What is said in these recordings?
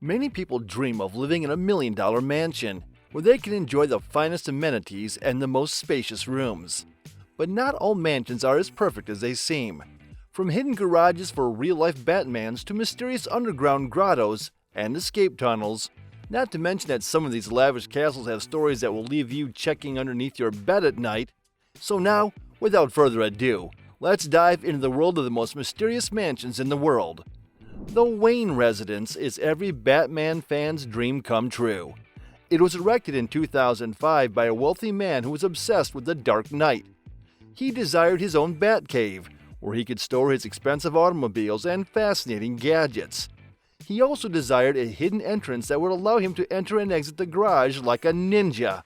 Many people dream of living in a $1 million mansion where they can enjoy the finest amenities and the most spacious rooms. But not all mansions are as perfect as they seem. From hidden garages for real-life Batmans to mysterious underground grottos and escape tunnels, not to mention that some of these lavish castles have stories that will leave you checking underneath your bed at night. So now, without further ado, let's dive into the world of the most mysterious mansions in the world. The Wayne residence is every Batman fan's dream come true. It was erected in 2005 by a wealthy man who was obsessed with the Dark Knight. He desired his own Batcave, where he could store his expensive automobiles and fascinating gadgets. He also desired a hidden entrance that would allow him to enter and exit the garage like a ninja.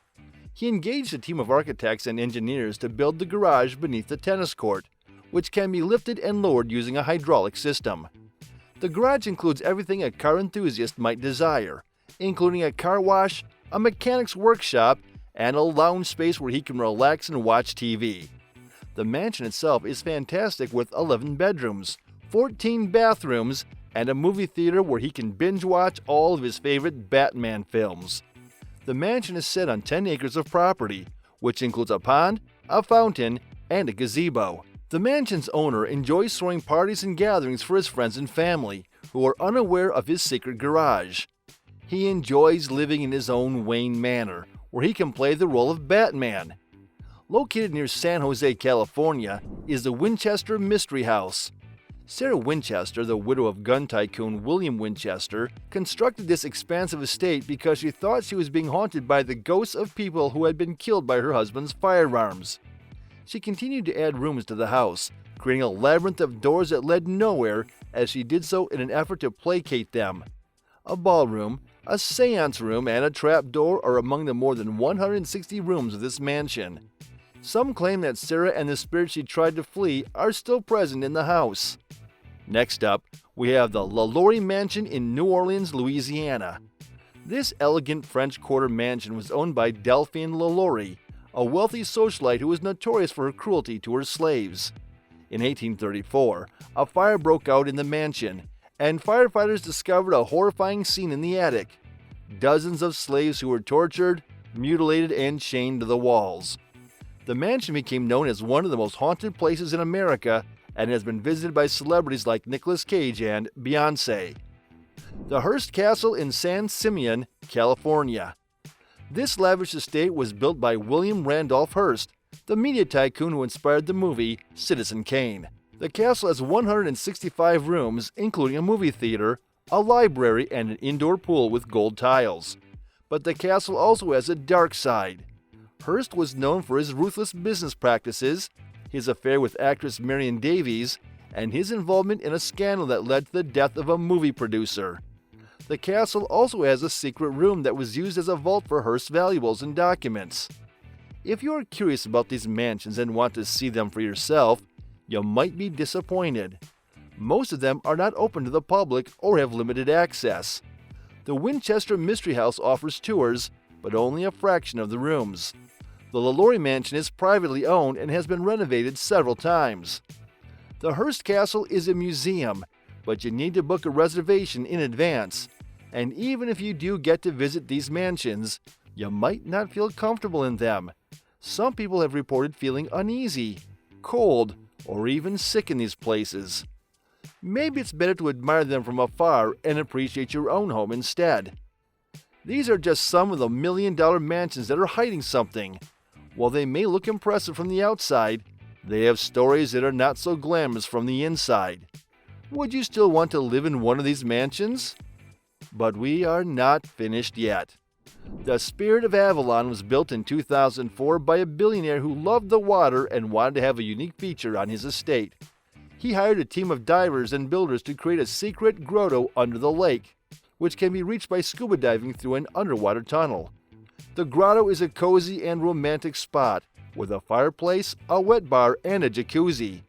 He engaged a team of architects and engineers to build the garage beneath the tennis court, which can be lifted and lowered using a hydraulic system. The garage includes everything a car enthusiast might desire, including a car wash, a mechanic's workshop, and a lounge space where he can relax and watch TV. The mansion itself is fantastic with 11 bedrooms, 14 bathrooms, and a movie theater where he can binge watch all of his favorite Batman films. The mansion is set on 10 acres of property, which includes a pond, a fountain, and a gazebo. The mansion's owner enjoys throwing parties and gatherings for his friends and family, who are unaware of his secret garage. He enjoys living in his own Wayne Manor, where he can play the role of Batman. Located near San Jose, California, is the Winchester Mystery House. Sarah Winchester, the widow of gun tycoon William Winchester, constructed this expansive estate because she thought she was being haunted by the ghosts of people who had been killed by her husband's firearms. She continued to add rooms to the house, creating a labyrinth of doors that led nowhere as she did so in an effort to placate them. A ballroom, a seance room, and a trap door are among the more than 160 rooms of this mansion. Some claim that Sarah and the spirits she tried to flee are still present in the house. Next up, we have the LaLaurie Mansion in New Orleans, Louisiana. This elegant French Quarter mansion was owned by Delphine LaLaurie, a wealthy socialite who was notorious for her cruelty to her slaves. In 1834, a fire broke out in the mansion, and firefighters discovered a horrifying scene in the attic. Dozens of slaves who were tortured, mutilated, and chained to the walls. The mansion became known as one of the most haunted places in America and has been visited by celebrities like Nicolas Cage and Beyoncé. The Hearst Castle in San Simeon, California. This lavish estate was built by William Randolph Hearst, the media tycoon who inspired the movie Citizen Kane. The castle has 165 rooms, including a movie theater, a library, and an indoor pool with gold tiles. But the castle also has a dark side. Hearst was known for his ruthless business practices, his affair with actress Marion Davies, and his involvement in a scandal that led to the death of a movie producer. The castle also has a secret room that was used as a vault for Hearst's valuables and documents. If you are curious about these mansions and want to see them for yourself, you might be disappointed. Most of them are not open to the public or have limited access. The Winchester Mystery House offers tours, but only a fraction of the rooms. The LaLaurie Mansion is privately owned and has been renovated several times. The Hearst Castle is a museum, but you need to book a reservation in advance. And even if you do get to visit these mansions, you might not feel comfortable in them. Some people have reported feeling uneasy, cold, or even sick in these places. Maybe it's better to admire them from afar and appreciate your own home instead. These are just some of the $1 million mansions that are hiding something. While they may look impressive from the outside, they have stories that are not so glamorous from the inside. Would you still want to live in one of these mansions? But we are not finished yet. The Spirit of Avalon was built in 2004 by a billionaire who loved the water and wanted to have a unique feature on his estate. He hired a team of divers and builders to create a secret grotto under the lake, which can be reached by scuba diving through an underwater tunnel. The grotto is a cozy and romantic spot with a fireplace, a wet bar, and a jacuzzi.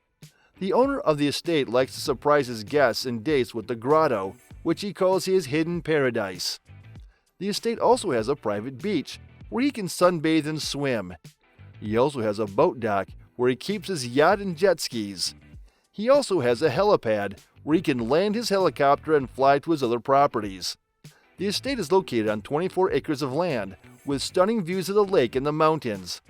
The owner of the estate likes to surprise his guests and dates with the grotto, which he calls his hidden paradise. The estate also has a private beach where he can sunbathe and swim. He also has a boat dock where he keeps his yacht and jet skis. He also has a helipad where he can land his helicopter and fly to his other properties. The estate is located on 24 acres of land, with stunning views of the lake and the mountains.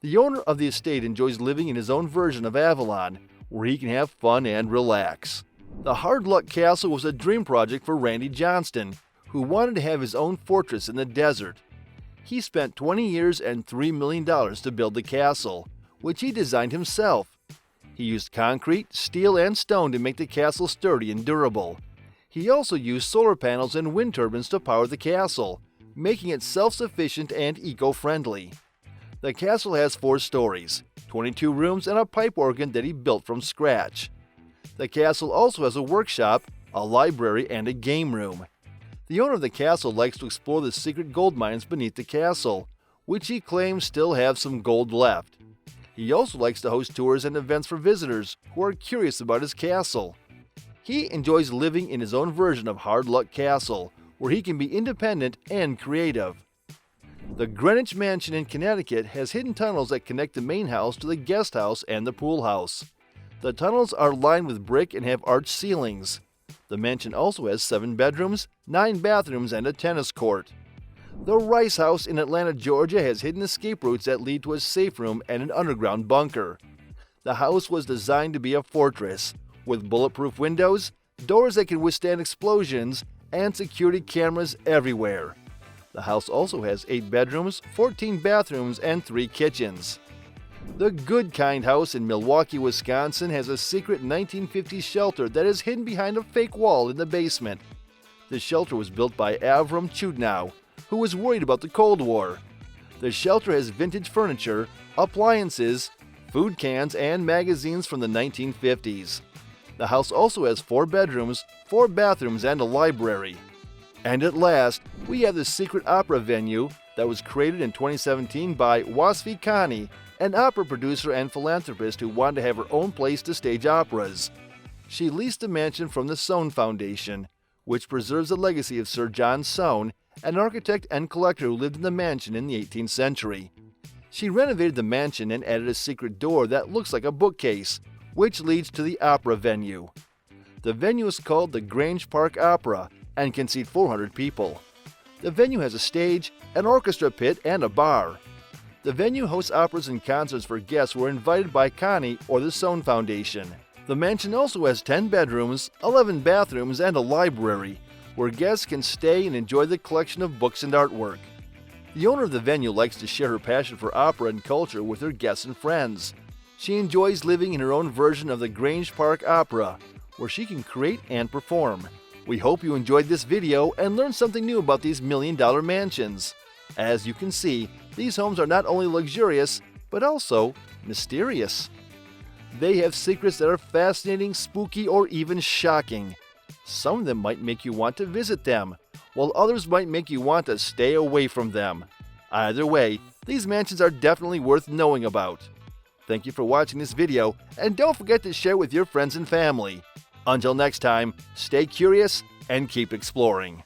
The owner of the estate enjoys living in his own version of Avalon, where he can have fun and relax. The Hard Luck Castle was a dream project for Randy Johnston, who wanted to have his own fortress in the desert. He spent 20 years and $3 million to build the castle, which he designed himself. He used concrete, steel, and stone to make the castle sturdy and durable. He also used solar panels and wind turbines to power the castle, making it self-sufficient and eco-friendly. The castle has 4 stories, 22 rooms, and a pipe organ that he built from scratch. The castle also has a workshop, a library, and a game room. The owner of the castle likes to explore the secret gold mines beneath the castle, which he claims still have some gold left. He also likes to host tours and events for visitors who are curious about his castle. He enjoys living in his own version of Hard Luck Castle, where he can be independent and creative. The Greenwich Mansion in Connecticut has hidden tunnels that connect the main house to the guest house and the pool house. The tunnels are lined with brick and have arched ceilings. The mansion also has 7 bedrooms, 9 bathrooms, and a tennis court. The Rice House in Atlanta, Georgia has hidden escape routes that lead to a safe room and an underground bunker. The house was designed to be a fortress, with bulletproof windows, doors that can withstand explosions, and security cameras everywhere. The house also has 8 bedrooms, 14 bathrooms, and 3 kitchens. The Good Kind House in Milwaukee, Wisconsin has a secret 1950s shelter that is hidden behind a fake wall in the basement. The shelter was built by Avram Chudnow, who was worried about the Cold War. The shelter has vintage furniture, appliances, food cans, and magazines from the 1950s. The house also has 4 bedrooms, 4 bathrooms, and a library. And at last, we have the secret opera venue that was created in 2017 by Wasfi Khani, an opera producer and philanthropist who wanted to have her own place to stage operas. She leased the mansion from the Soane Foundation, which preserves the legacy of Sir John Soane, an architect and collector who lived in the mansion in the 18th century. She renovated the mansion and added a secret door that looks like a bookcase, which leads to the opera venue. The venue is called the Grange Park Opera and can seat 400 people. The venue has a stage, an orchestra pit, and a bar. The venue hosts operas and concerts for guests who are invited by Connie or the Soane Foundation. The mansion also has 10 bedrooms, 11 bathrooms, and a library, where guests can stay and enjoy the collection of books and artwork. The owner of the venue likes to share her passion for opera and culture with her guests and friends. She enjoys living in her own version of the Grange Park Opera, where she can create and perform. We hope you enjoyed this video and learned something new about these million-dollar mansions. As you can see, these homes are not only luxurious, but also mysterious. They have secrets that are fascinating, spooky, or even shocking. Some of them might make you want to visit them, while others might make you want to stay away from them. Either way, these mansions are definitely worth knowing about. Thank you for watching this video, and don't forget to share with your friends and family. Until next time, stay curious and keep exploring.